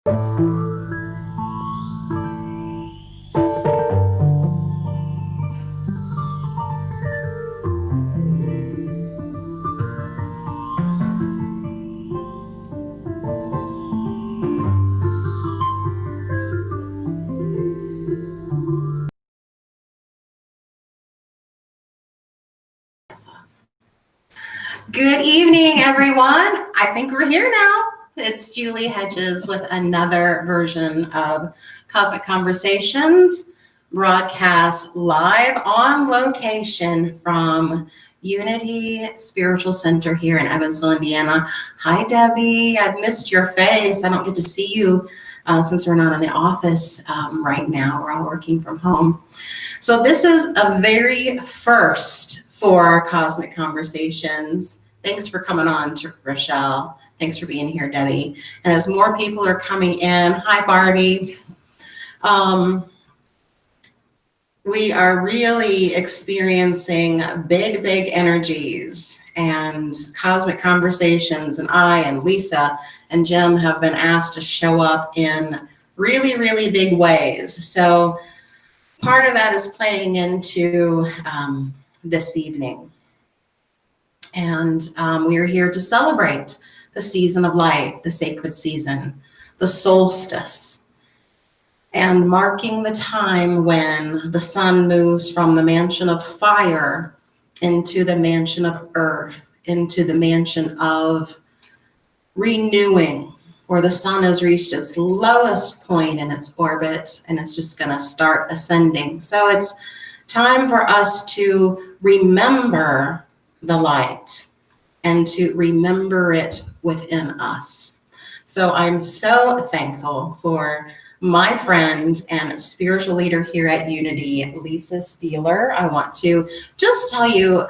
Good evening, everyone. I think we're here now. It's Julie Hedges with another version of Cosmic Conversations, broadcast live on location from Unity Spiritual Center here in Evansville, Indiana. Hi, Debbie. I've missed your face. I don't get to see you since we're not in the office right now. We're all working from home. So this is a very first for Cosmic Conversations. Thanks for coming on, to Rochelle. Thanks for being here, Debbie. And as more people are coming in, hi, Barbie. We are really experiencing big, big energies, and Cosmic Conversations, and I and Lisa and Jim have been asked to show up in really, really big ways. So part of that is playing into this evening. And we are here to celebrate the season of light, the sacred season, the solstice, and marking the time when the sun moves from the mansion of fire into the mansion of earth, into the mansion of renewing, where the sun has reached its lowest point in its orbit and it's just going to start ascending. So it's time for us to remember the light and to remember it within us. So I'm so thankful for my friend and spiritual leader here at Unity, Lisa Steeler. I want to just tell you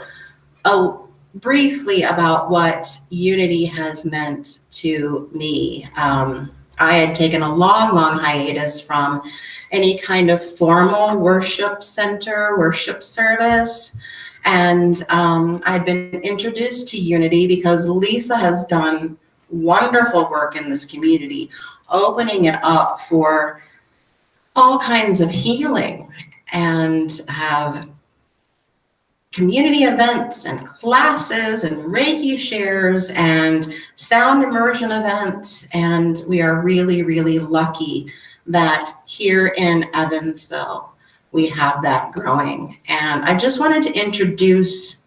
briefly about what Unity has meant to me. I had taken a long, long hiatus from any kind of formal worship center, worship service. And I'd been introduced to Unity because Lisa has done wonderful work in this community, opening it up for all kinds of healing, and have community events and classes and Reiki shares and sound immersion events. And we are really, really lucky that here in Evansville, we have that growing. And I just wanted to introduce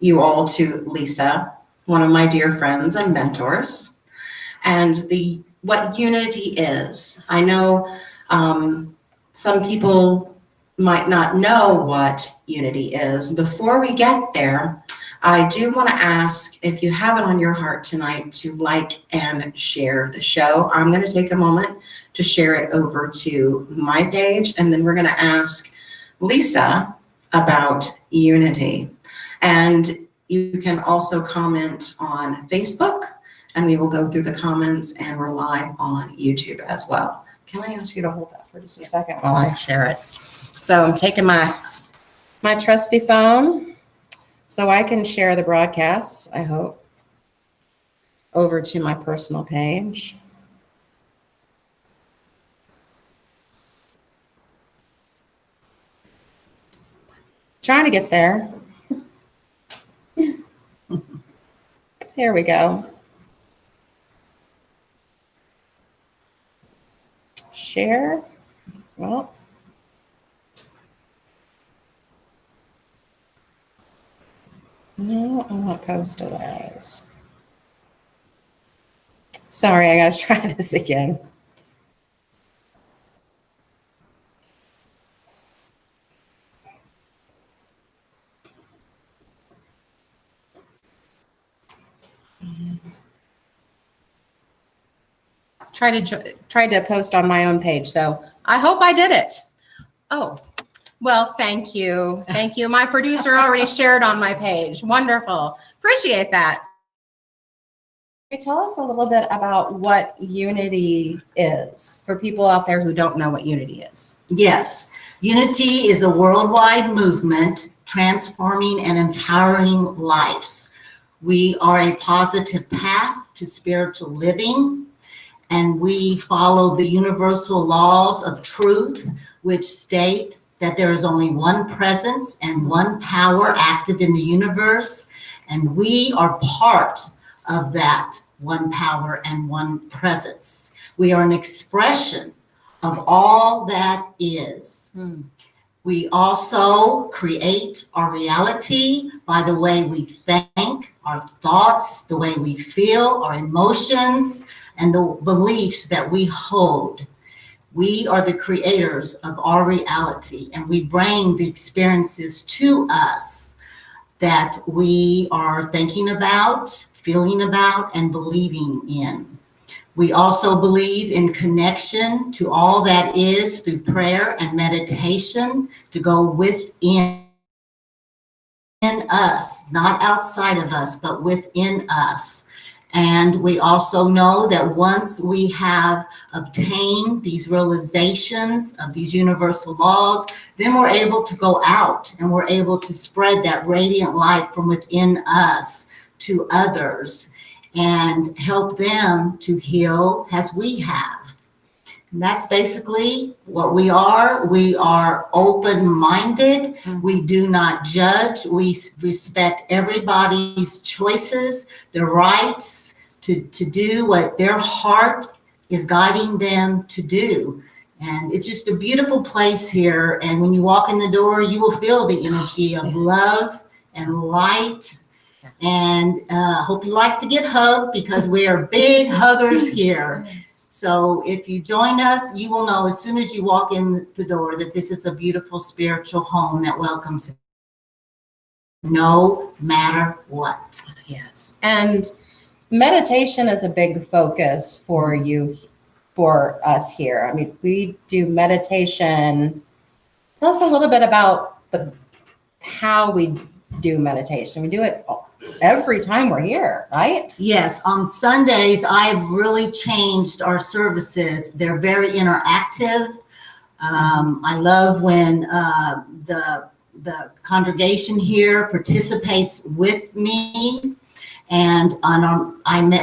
you all to Lisa, one of my dear friends and mentors, and what Unity is. I know some people might not know what Unity is. Before we get there, I do want to ask if you have it on your heart tonight to like and share the show. I'm going to take a moment to share it over to my page, and then we're going to ask Lisa about Unity. And you can also comment on Facebook, and we will go through the comments, and we're live on YouTube as well. Can I ask you to hold that for just a second while I share it? So I'm taking my trusty phone so I can share the broadcast, I hope, over to my personal page. Trying to get there. Here we go. Share. Well, no, I want post allows. Sorry, I gotta try this again. Tried to post on my own page, so I hope I did it. Oh, well, thank you. Thank you. My producer already shared on my page. Wonderful. Appreciate that. Tell us a little bit about what Unity is for people out there who don't know what Unity is. Yes, Unity is a worldwide movement transforming and empowering lives. We are a positive path to spiritual living, and we follow the universal laws of truth, which state that there is only one presence and one power active in the universe, and we are part of that one power and one presence. We are an expression of all that is. We also create our reality by the way we think, our thoughts, the way we feel, our emotions, and the beliefs that we hold. We are the creators of our reality, and we bring the experiences to us that we are thinking about, feeling about, and believing in. We also believe in connection to all that is through prayer and meditation to go within us, not outside of us, but within us. And we also know that once we have obtained these realizations of these universal laws, then we're able to go out and we're able to spread that radiant light from within us to others and help them to heal as we have. And that's basically what we are. We are open-minded. We do not judge. We respect everybody's choices, their rights to do what their heart is guiding them to do. And it's just a beautiful place here. And when you walk in the door, you will feel the energy of love and light. And hope you like to get hugged because we are big huggers here. So if you join us, you will know as soon as you walk in the door that this is a beautiful spiritual home that welcomes you no matter what. Yes. And meditation is a big focus for you, for us here. I mean, we do meditation. Tell us a little bit about how we do meditation. We do it every time we're here, right? Yes, on Sundays, I've really changed our services. They're very interactive. I love when the congregation here participates with me. And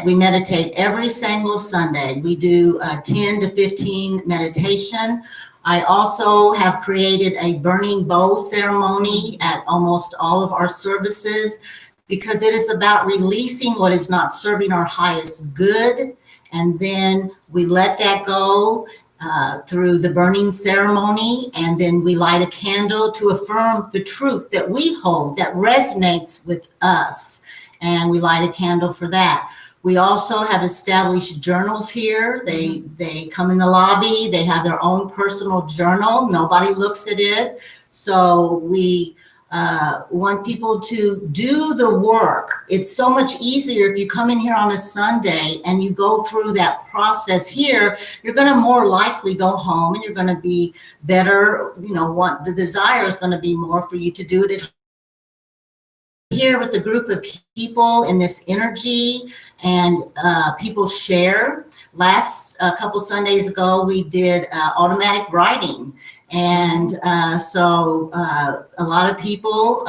we meditate every single Sunday. We do 10 to 15 meditation. I also have created a burning bowl ceremony at almost all of our services because it is about releasing what is not serving our highest good. And then we let that go through the burning ceremony. And then we light a candle to affirm the truth that we hold that resonates with us. And we light a candle for that. We also have established journals here. They come in the lobby. They have their own personal journal. Nobody looks at it. So we want people to do the work. It's so much easier if you come in here on a Sunday and you go through that process here. You're going to more likely go home and you're going to be better. The desire is going to be more for you to do it at home. Here with a group of people in this energy and people share. Last couple Sundays ago, we did automatic writing. And so a lot of people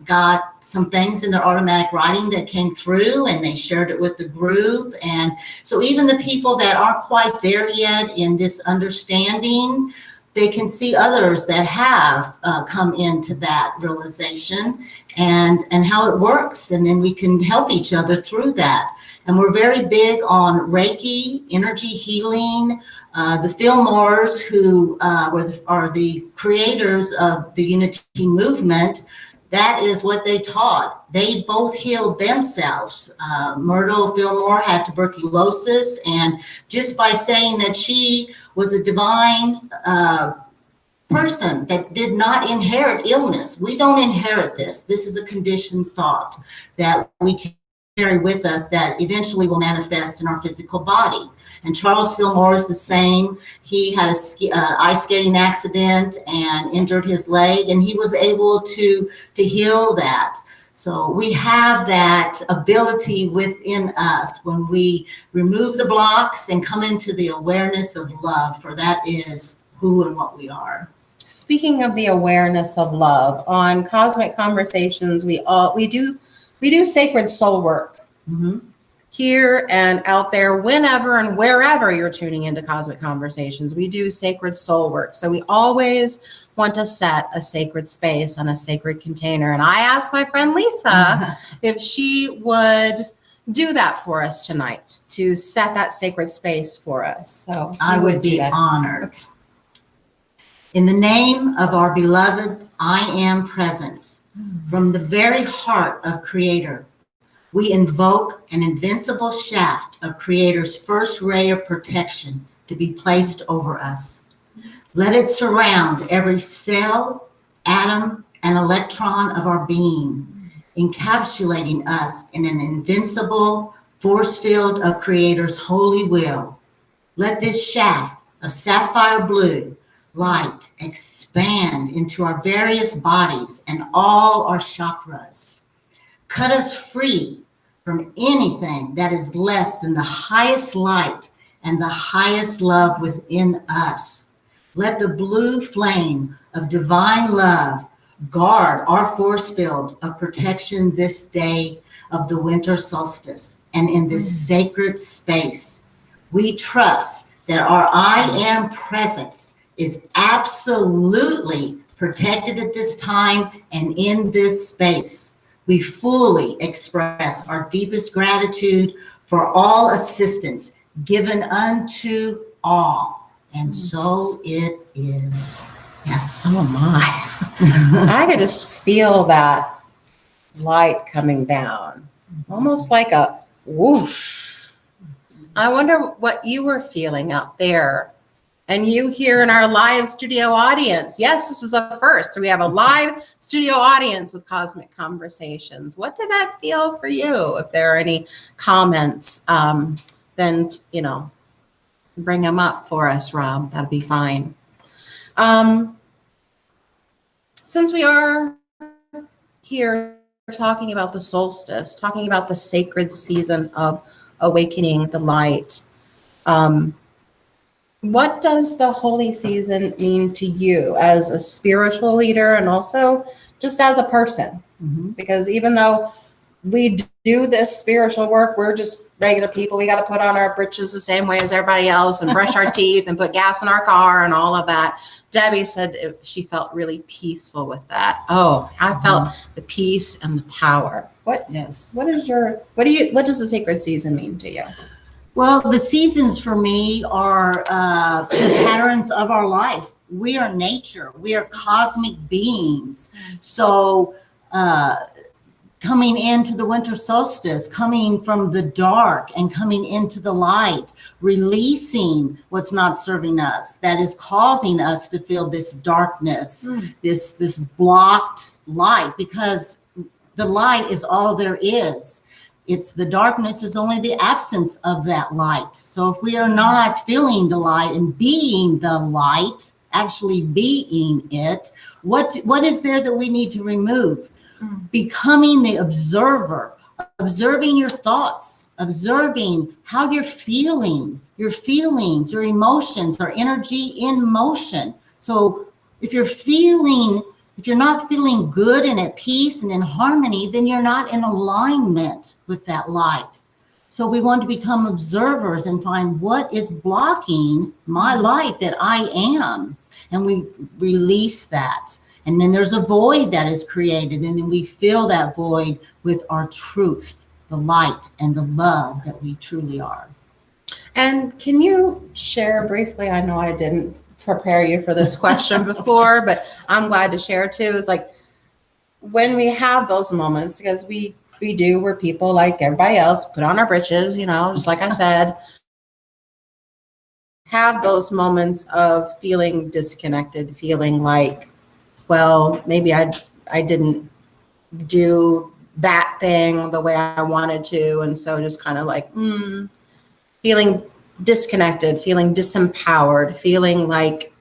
got some things in their automatic writing that came through and they shared it with the group. And so even the people that aren't quite there yet in this understanding, they can see others that have come into that realization and how it works. And then we can help each other through that. And we're very big on Reiki, energy healing. The Fillmores, who are the creators of the Unity movement, that is what they taught. They both healed themselves. Myrtle Fillmore had tuberculosis, and just by saying that she was a divine person that did not inherit illness. We don't inherit this. This is a conditioned thought that we can carry with us that eventually will manifest in our physical body. And Charles Fillmore is the same. He had a ice skating accident and injured his leg, and he was able to heal that. So we have that ability within us when we remove the blocks and come into the awareness of love, for that is who and what we are. Speaking of the awareness of love, on Cosmic Conversations, we do sacred soul work. Mm-hmm. here and out there, whenever and wherever you're tuning into Cosmic Conversations. We do sacred soul work. So we always want to set a sacred space and a sacred container. And I asked my friend Lisa if she would do that for us tonight, to set that sacred space for us. So I would be honored. In the name of our beloved I Am Presence, from the very heart of Creator, we invoke an invincible shaft of Creator's first ray of protection to be placed over us. Let it surround every cell, atom, and electron of our being, encapsulating us in an invincible force field of Creator's holy will. Let this shaft of sapphire blue light expand into our various bodies and all our chakras. Cut us free from anything that is less than the highest light and the highest love within us. Let the blue flame of divine love guard our force field of protection this day of the winter solstice and in this sacred space. We trust that our I Am Presence is absolutely protected at this time and in this space. We fully express our deepest gratitude for all assistance given unto all. And so it is. Yes. Oh my. I could just feel that light coming down, almost like a whoosh. I wonder what you were feeling out there. And you here in our live studio audience. Yes, this is a first. We have a live studio audience with Cosmic Conversations. What did that feel for you? If there are any comments, then, bring them up for us, Rob. That'd be fine. Since we are here talking about the solstice, talking about the sacred season of awakening the light, what does the holy season mean to you as a spiritual leader and also just as a person? Because even though we do this spiritual work, we're just regular people. We got to put on our britches the same way as everybody else and brush our teeth and put gas in our car and all of that. Debbie said she felt really peaceful with that. Oh, I felt the peace and the power. What does the sacred season mean to you? Well, the seasons for me are the patterns of our life. We are nature. We are cosmic beings. So coming into the winter solstice, coming from the dark and coming into the light, releasing what's not serving us, that is causing us to feel this darkness, this blocked light, because the light is all there is. It's the darkness is only the absence of that light. So if we are not feeling the light and being the light, actually being it, what is there that we need to remove? Becoming the observer, observing your thoughts, observing how you're feeling, your feelings, your emotions, our energy in motion. So if you're not feeling good and at peace and in harmony, then you're not in alignment with that light. So we want to become observers and find what is blocking my light that I am. And we release that. And then there's a void that is created. And then we fill that void with our truth, the light and the love that we truly are. And can you share briefly, I know I didn't prepare you for this question before, but I'm glad to share too, is like when we have those moments, because we're people like everybody else, put on our britches, just like I said, have those moments of feeling disconnected, feeling like, well, maybe I didn't do that thing the way I wanted to. And so just kind of like, feeling disconnected, feeling disempowered, feeling like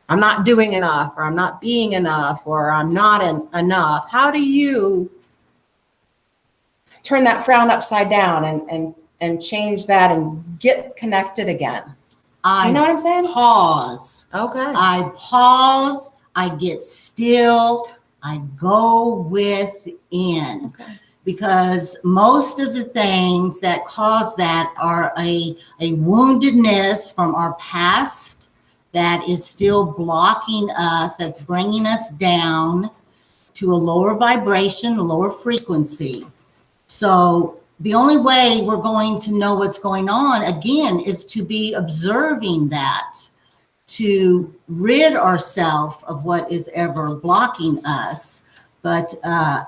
I'm not doing enough, or I'm not being enough, or I'm not enough. How do you turn that frown upside down and change that and get connected again? You know what I'm saying? Pause. Okay. I pause. I get still. I go within. Okay. because most of the things that cause that are a woundedness from our past that is still blocking us, that's bringing us down to a lower vibration, a lower frequency. So the only way we're going to know what's going on, again, is to be observing that, to rid ourselves of what is ever blocking us. But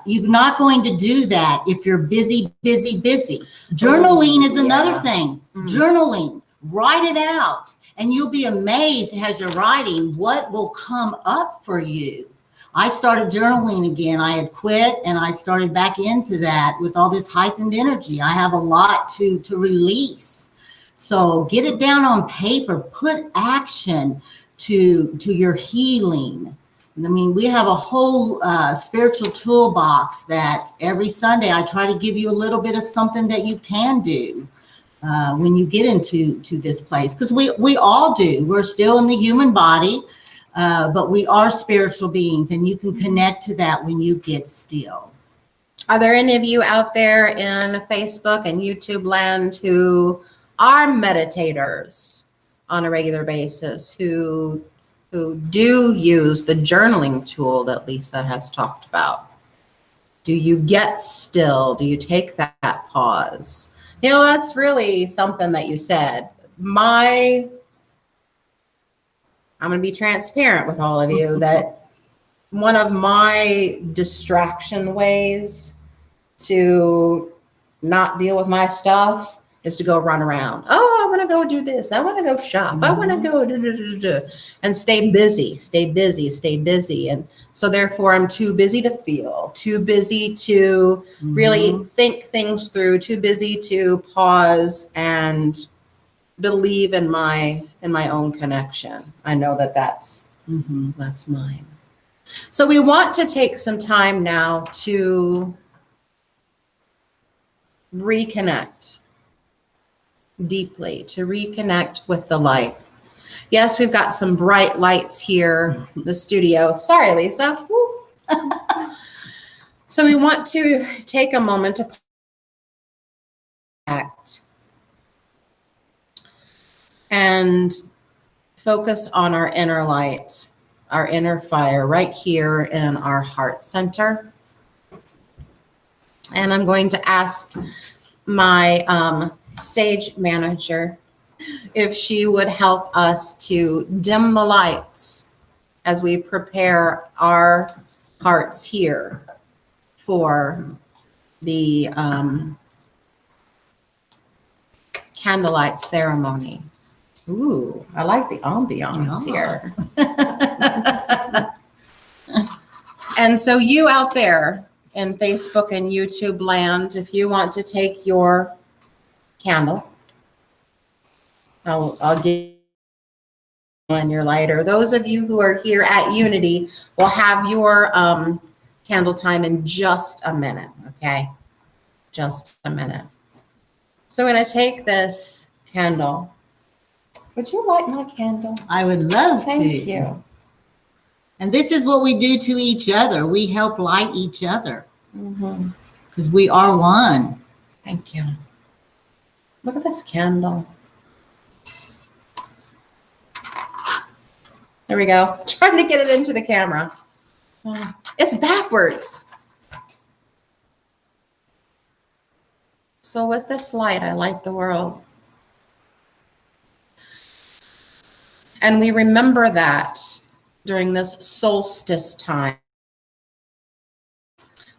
you're not going to do that if you're busy. Journaling is another thing. Journaling, write it out, and you'll be amazed as you're writing what will come up for you. I started journaling again. I had quit and I started back into that with all this heightened energy. I have a lot to release. So get it down on paper, put action to your healing. I mean, we have a whole spiritual toolbox that every Sunday I try to give you a little bit of something that you can do when you get into this place. Because we all do. We're still in the human body. But we are spiritual beings, and you can connect to that when you get still. Are there any of you out there in Facebook and YouTube land who are meditators on a regular basis, who do use the journaling tool that Lisa has talked about? Do you get still? Do you take that pause? You know, that's really something that you said. I'm going to be transparent with all of you that one of my distraction ways to not deal with my stuff is to go run around. Oh, I want to go do this. I want to go shop. I want to go and stay busy. And so therefore I'm too busy to feel, too busy to really think things through, too busy to pause and believe in my own connection. I know that's mine. So we want to take some time now to reconnect deeply, to reconnect with the light. Yes, we've got some bright lights here in the studio. Sorry, Lisa. So we want to take a moment to act and focus on our inner light, our inner fire right here in our heart center. And I'm going to ask my stage manager if she would help us to dim the lights as we prepare our hearts here for the candlelight ceremony. Ooh, I like the ambiance here. And so you out there in Facebook and YouTube land, if you want to take your candle, I'll give you and your lighter. Those of you who are here at Unity will have your candle time in just a minute, okay? Just a minute. So I'm going to take this candle. Would you light my candle? I would love to. Thank you. And this is what we do to each other. We help light each other because we are one. Thank you. Look at this candle. There we go. Trying to get it into the camera. It's backwards. So with this light, I light the world. And we remember that during this solstice time.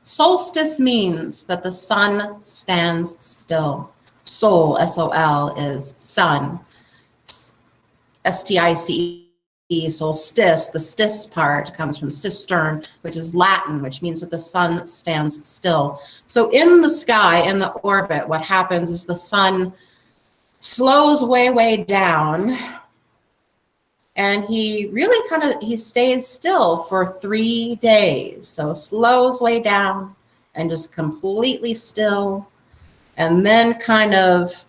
Solstice means that the sun stands still. Sol, S-O-L, is sun. S-T-I-C-E, solstice. The stis part comes from cistern, which is Latin, which means that the sun stands still. So in the sky, in the orbit, what happens is the sun slows way down. And he really he stays still for 3 days. So slows way down and just completely still. And then kind of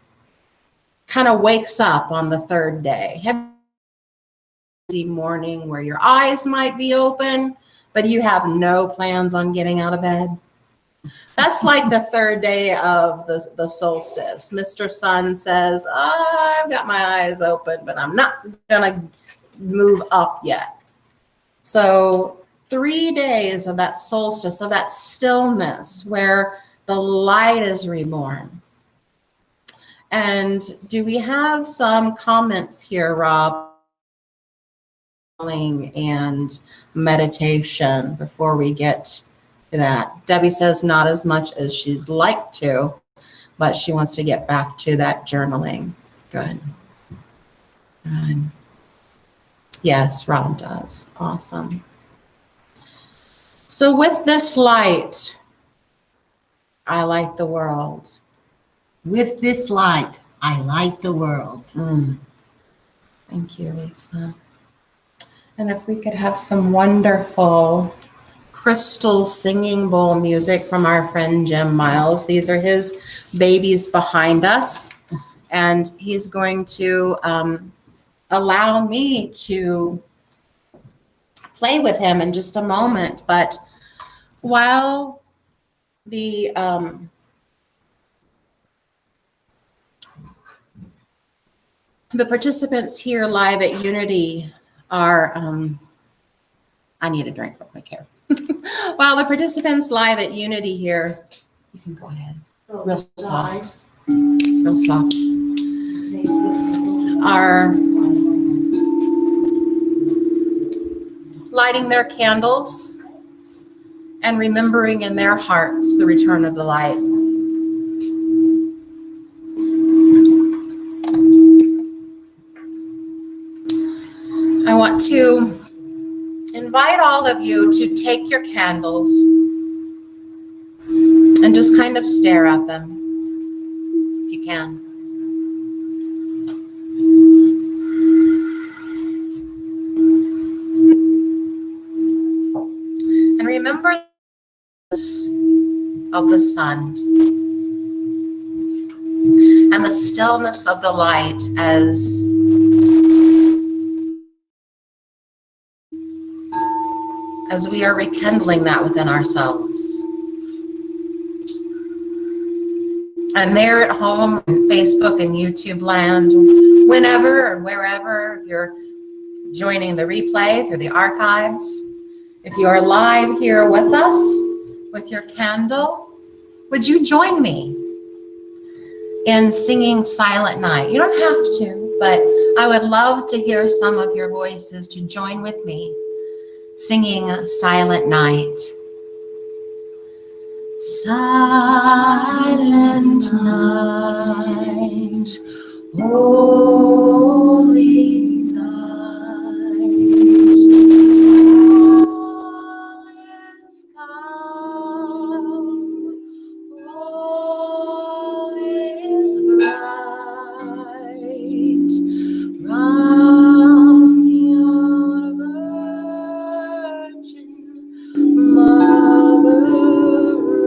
wakes up on the 3rd day. Morning where your eyes might be open, but you have no plans on getting out of bed. That's like the third day of the solstice. Mr. Sun says, I've got my eyes open, but I'm not going to move up yet. So 3 days of that solstice, of that stillness where the light is reborn. And do we have some comments here, Rob? And meditation before we get to that. Debbie says not as much as she'd like to, but she wants to get back to that journaling. Good. Good. Yes, Rob does. Awesome. So with this light, I light the world. With this light, I light the world. Thank you, Lisa. And if we could have some wonderful crystal singing bowl music from our friend Jim Miles. These are his babies behind us. And he's going to allow me to play with him in just a moment. But while the participants here live at Unity are, I need a drink real quick here. While the participants live at Unity here, you can go ahead. Real soft. Real soft. Are lighting their candles and remembering in their hearts the return of the light. I want to invite all of you to take your candles and just kind of stare at them, if you can. And remember of the sun and the stillness of the light as we are rekindling that within ourselves. And there at home, in Facebook and YouTube land, whenever and wherever you're joining the replay through the archives, if you are live here with us, with your candle, would you join me in singing Silent Night? You don't have to, but I would love to hear some of your voices to join with me singing Silent Night. Silent night, holy night, all is calm, all is bright, round your virgin mother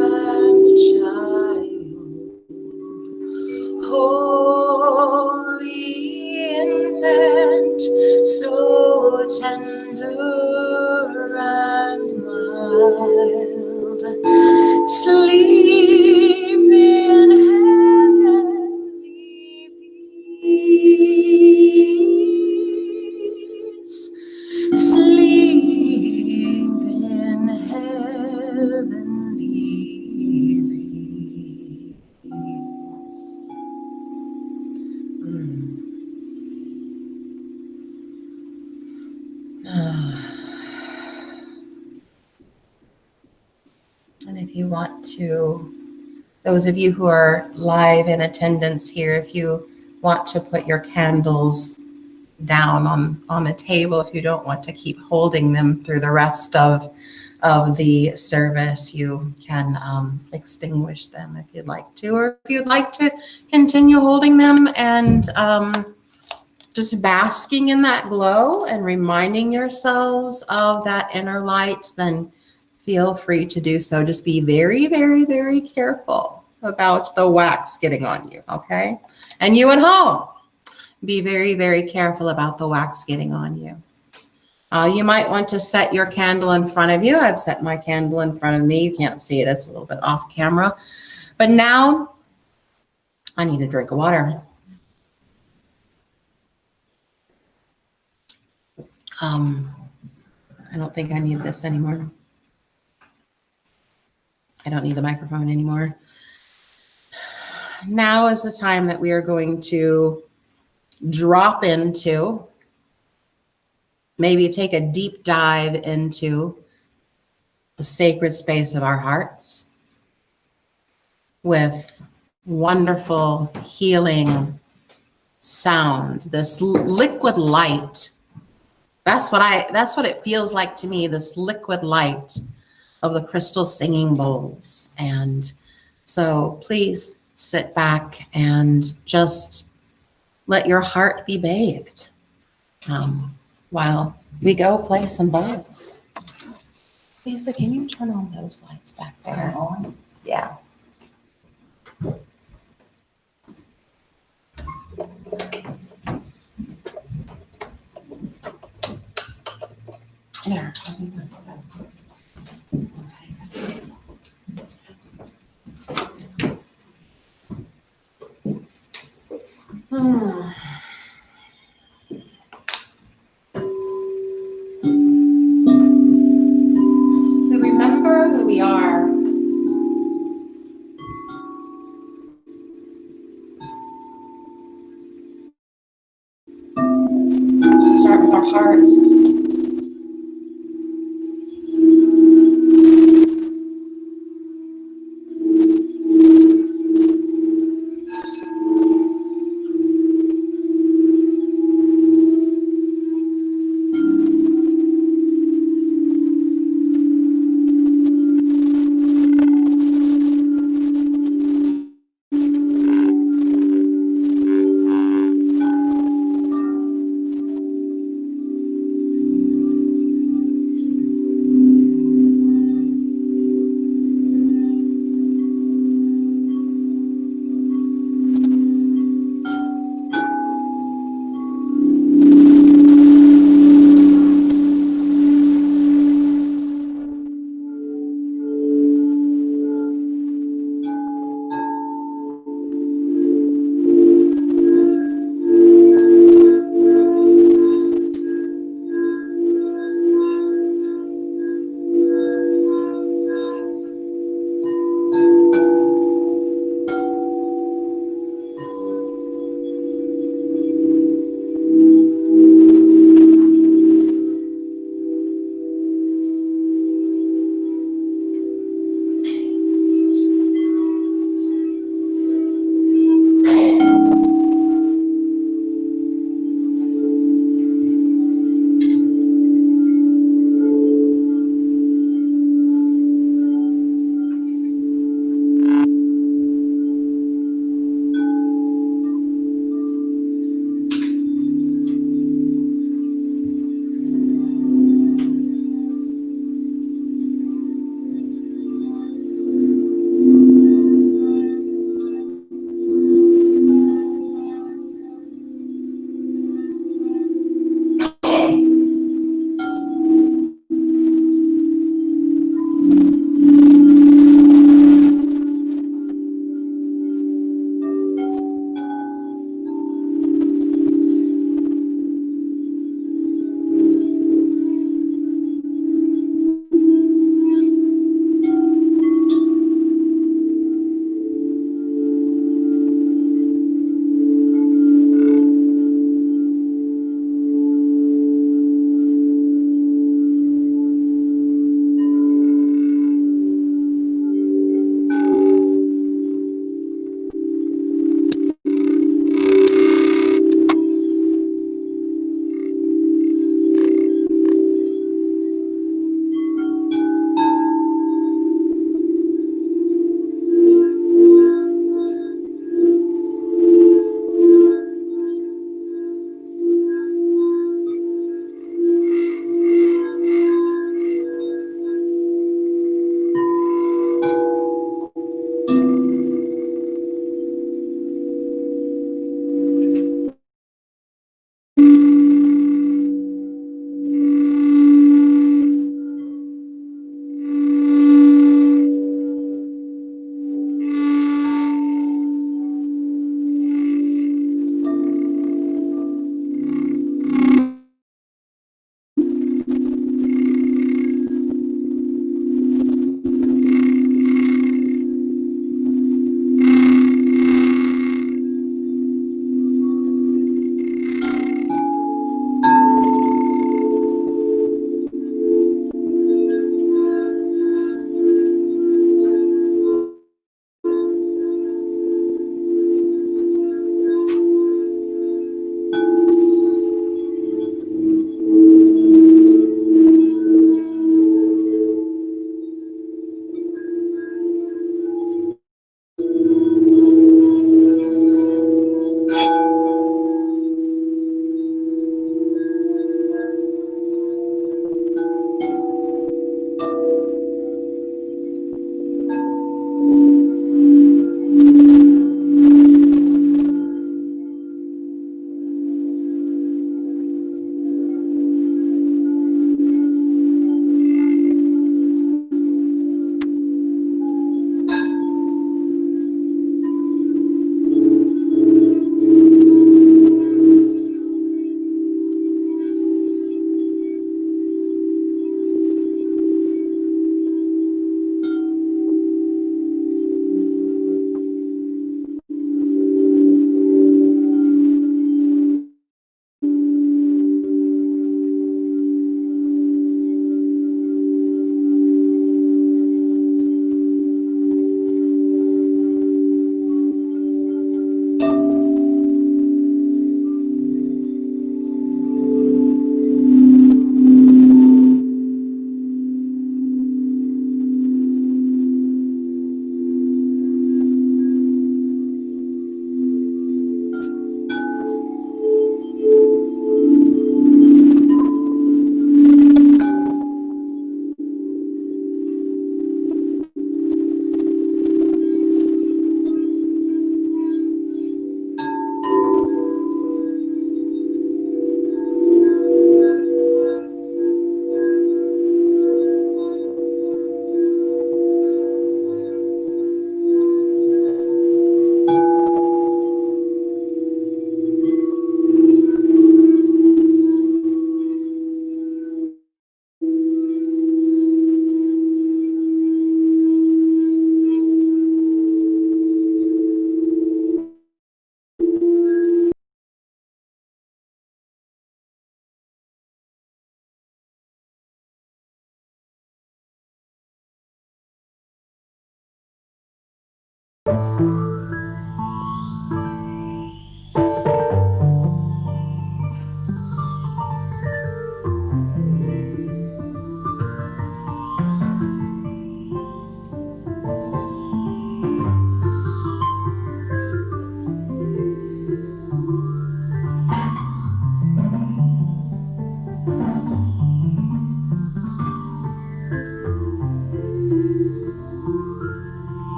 and child, holy infant, so tender and mild, sleep in heavenly peace, sleep in heavenly peace. And if you want to, those of you who are live in attendance here, if you want to put your candles down on the table, if you don't want to keep holding them through the rest of the service, you can extinguish them if you'd like to, or if you'd like to continue holding them and just basking in that glow and reminding yourselves of that inner light, then feel free to do so. Just be very, very, very careful about the wax getting on you, okay? And you at home, be very, very careful about the wax getting on you. You might want to set your candle in front of you. I've set my candle in front of me. You can't see it. It's a little bit off camera. But now I need a drink of water. I don't think I need this anymore. I don't need the microphone anymore. Now is the time that we are going to drop into, maybe take a deep dive into the sacred space of our hearts with wonderful healing sound, this liquid light. That's what it feels like to me, this liquid light of the crystal singing bowls. And so please sit back and just let your heart be bathed while we go play some bowls. Lisa, can you turn on those lights back there? Yeah. There. We remember who we are. Start with our heart.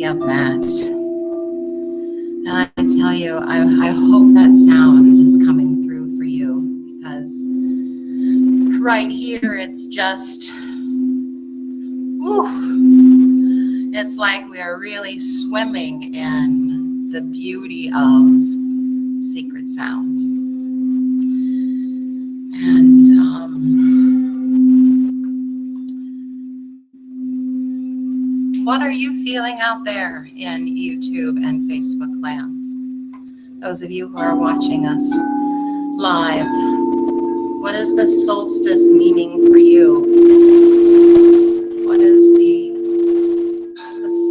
Of that. And I tell you, I hope that sound is coming through for you, because right here it's just, it's like we are really swimming in the beauty of sacred sound. And What are you feeling out there in YouTube and Facebook land? Those of you who are watching us live, what is the solstice meaning for you? What is the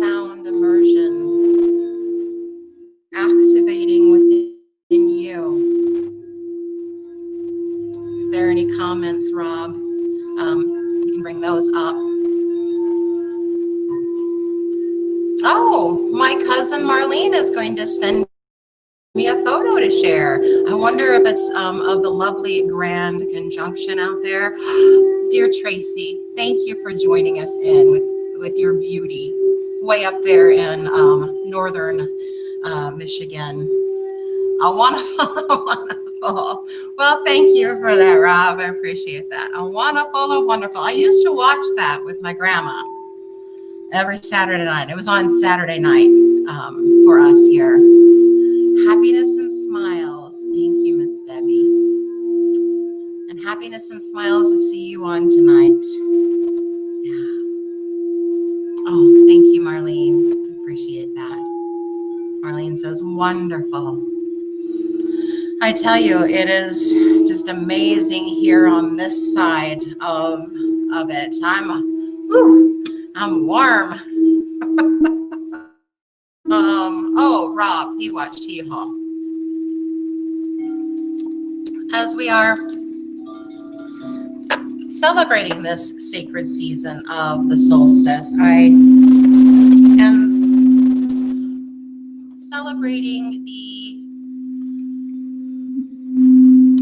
sound immersion activating within you? If there are any comments, Rob, you can bring those up. Oh, my cousin Marlene is going to send me a photo to share. I wonder if it's of the lovely grand conjunction out there. Dear Tracy, thank you for joining us in with your beauty way up there in northern Michigan. A wonderful, wonderful. Well, thank you for that, Rob. I appreciate that. A wonderful. I used to watch that with my grandma every Saturday night. It was on Saturday night for us here. Happiness and smiles. Thank you, Miss Debbie. And happiness and smiles to see you on tonight. Yeah. Oh, thank you, Marlene. I appreciate that. Marlene says, wonderful. I tell you, it is just amazing here on this side of it. I'm warm. Oh, Rob, he watched Hee-Haw. As we are celebrating this sacred season of the solstice, I am celebrating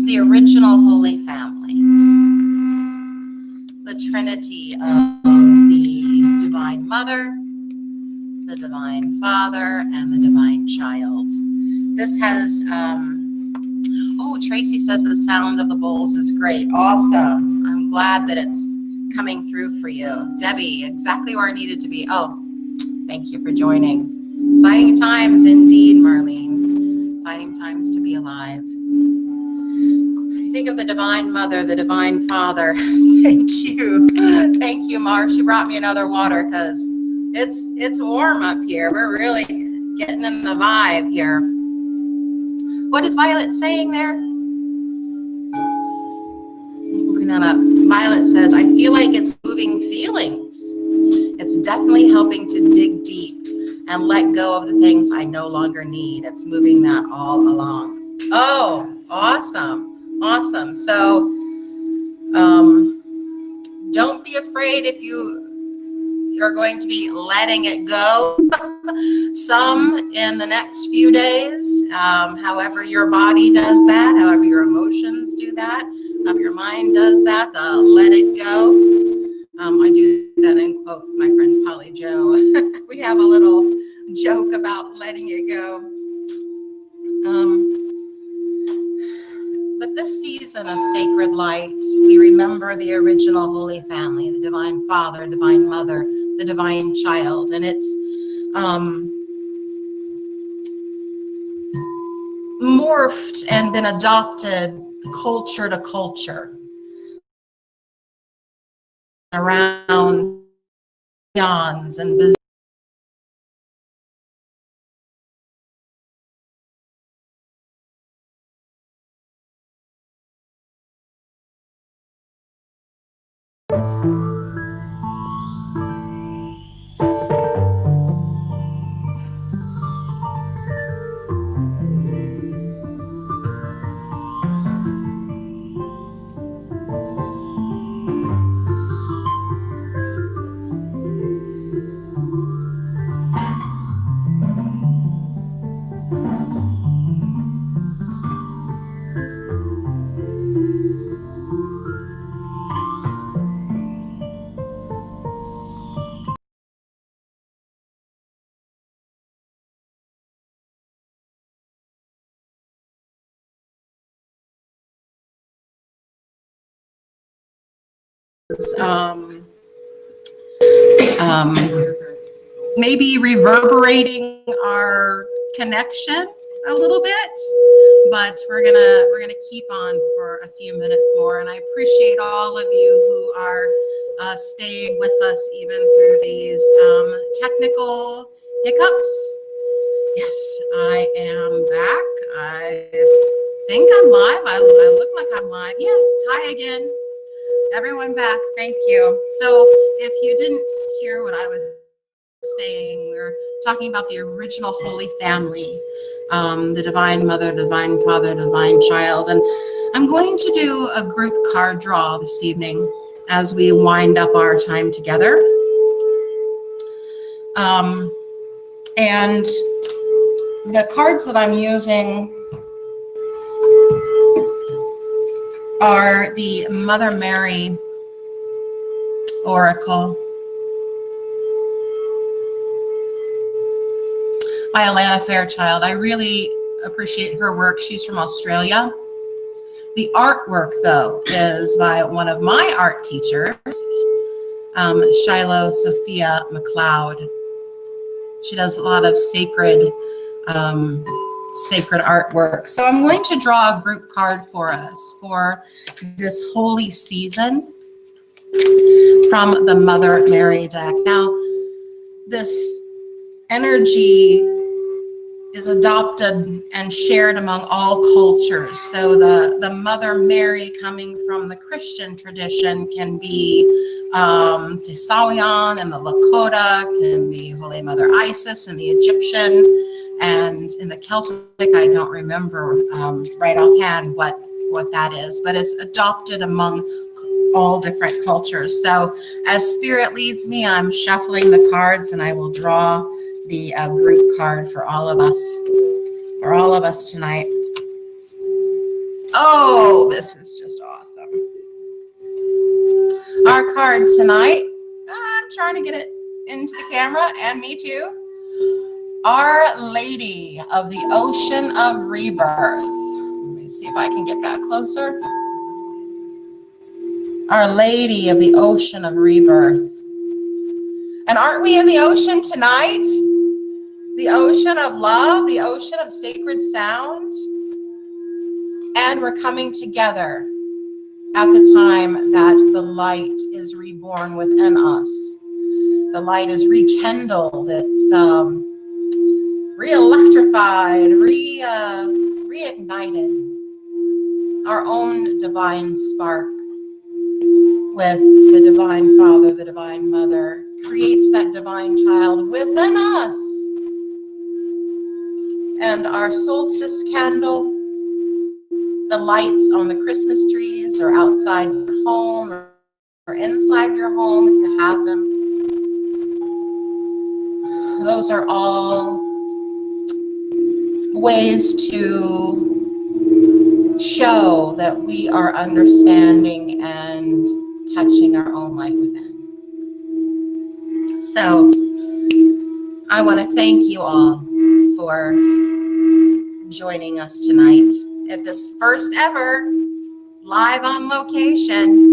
the original Holy Family, the Trinity of the Divine Mother, the Divine Father, and the Divine Child. This has, oh, Tracy says the sound of the bowls is great. Awesome. I'm glad that it's coming through for you. Debbie, exactly where I needed to be. Oh, thank you for joining. Exciting times indeed, Marlene. Exciting times to be alive. I think of the Divine Mother, the Divine Father. Thank you. Thank you, Mar. She brought me another water because it's warm up here. We're really getting in the vibe here. What is Violet saying there? You can bring that up. Violet says, I feel like it's moving feelings. It's definitely helping to dig deep and let go of the things I no longer need. It's moving that all along. Oh, awesome. Awesome. So don't be afraid if you're going to be letting it go some in the next few days. However your body does that, however your emotions do that, however your mind does that, let it go. I do that in quotes, my friend Polly Joe. We have a little joke about letting it go. But this season of sacred light, we remember the original Holy Family, the Divine Father, Divine Mother, the Divine Child, and it's morphed and been adopted culture to culture around eons and maybe reverberating our connection a little bit. but we're gonna keep on for a few minutes more, and I appreciate all of you who are staying with us even through these technical hiccups. Yes, I am back. I think I'm live. I look like I'm live. Yes, hi again. Everyone back. Thank you. So if you didn't hear what I was saying, we're talking about the original Holy Family, the Divine Mother, the Divine Father, the Divine Child. And I'm going to do a group card draw this evening as we wind up our time together. And the cards that I'm using are the Mother Mary Oracle by Alana Fairchild. I really appreciate her work. She's from Australia. The artwork, though, is by one of my art teachers, Shiloh Sophia McLeod. She does a lot of sacred artwork. So I'm going to draw a group card for us for this holy season from the Mother Mary deck. Now, this energy is adopted and shared among all cultures. So the Mother Mary coming from the Christian tradition can be Tisawian and the Lakota, can be Holy Mother Isis and the Egyptian, and in the Celtic, I don't remember right offhand what that is, but it's adopted among all different cultures. So as Spirit leads me, I'm shuffling the cards, and I will draw the group card for all of us tonight. Oh, this is just awesome. Our card tonight, I'm trying to get it into the camera, and me too. Our Lady of the Ocean of Rebirth. Let me see if I can get that closer. Our Lady of the Ocean of Rebirth. And aren't we in the ocean tonight? The ocean of love, the ocean of sacred sound. And we're coming together at the time that the light is reborn within us. The light is rekindled, it's re-electrified, reignited. Our own divine spark with the Divine Father, the Divine Mother, creates that divine child within us. And our solstice candle, the lights on the Christmas trees or outside your home or inside your home if you have them, those are all ways to show that we are understanding and touching our own light within. So I want to thank you all for joining us tonight at this first ever live on location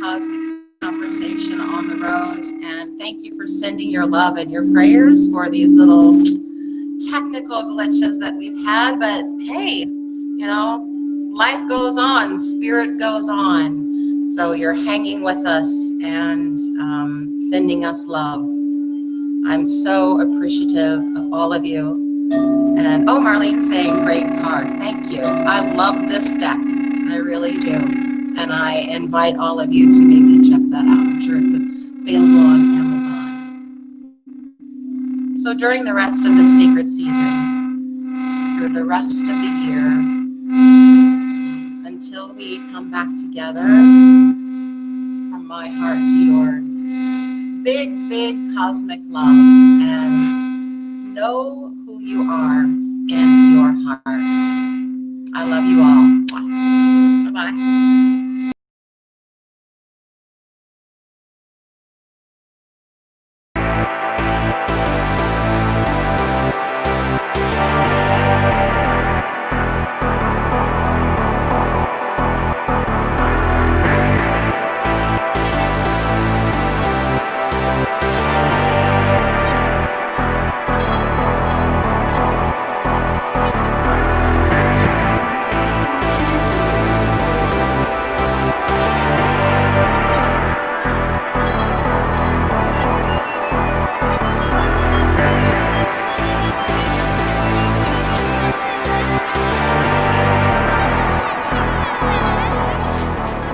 cosmic conversation on the road. And thank you for sending your love and your prayers for these little technical glitches that we've had. But hey, life goes on, spirit goes on. So you're hanging with us and sending us love. I'm so appreciative of all of you. And Marlene's saying great card. Thank you. I love this deck. I really do. And I invite all of you to maybe check that out. I'm sure it's available on Amazon. So during the rest of the sacred season, through the rest of the year, until we come back together, from my heart to yours, big, big cosmic love, and know who you are in your heart. I love you all. Bye-bye.